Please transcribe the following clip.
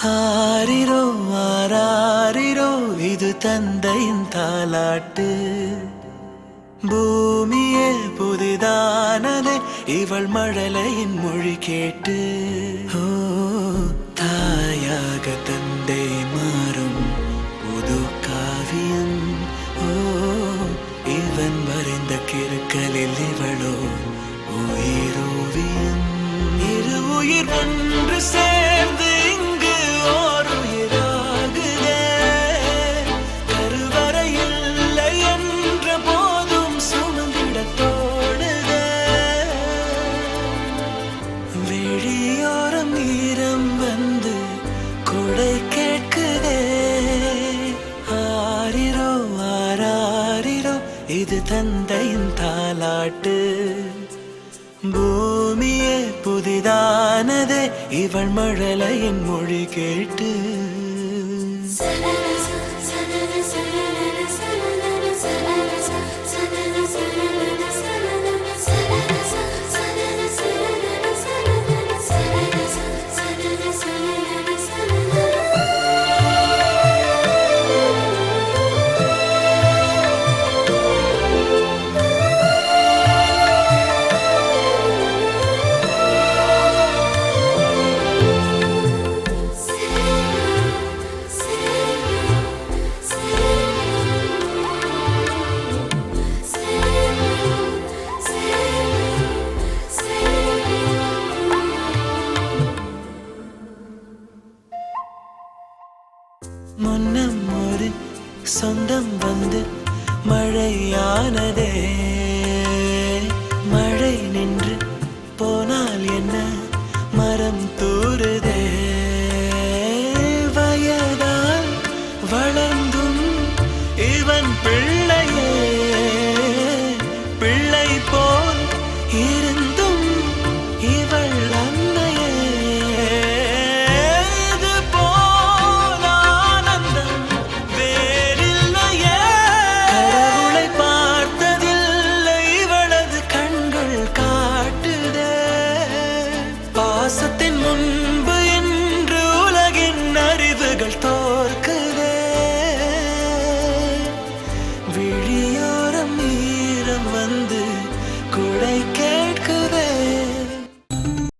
ஆரிரோ ஆராரிரோ இது தந்தையின் தாலாட்டு. பூமியே புதிதானதே இவள் மழலையின் மொழி கேட்டு. ஓ தாயாக தந்தை மாறும் புது காவியம். ஓ இவன் வரைந்த கிறுக்கலில் இவளோ உயிரோவியம். இரு உயிர் ஒன்று சேர்ந்து இங்கு ஓர் உயிராகுதே. கருவறை இல்லை என்ற போதும் சுமந்திட தோணுதே. வெளியோரம் ஈரம் வந்து கொடை கேட்குதே. ஆரிரோ ஆராரிரோ இது தந்தையின் தாலாட்டு. பூமியே புதிதானதே இவள் மழலையின் மொழி கேட்டு. முன்னம் ஒரு சொந்தம் வந்து மழையானதே. மழை நின்று போனால் என்ன மரம் தூறுதே. வயதால் வளர்ந்தும் இவன் பிள்ளை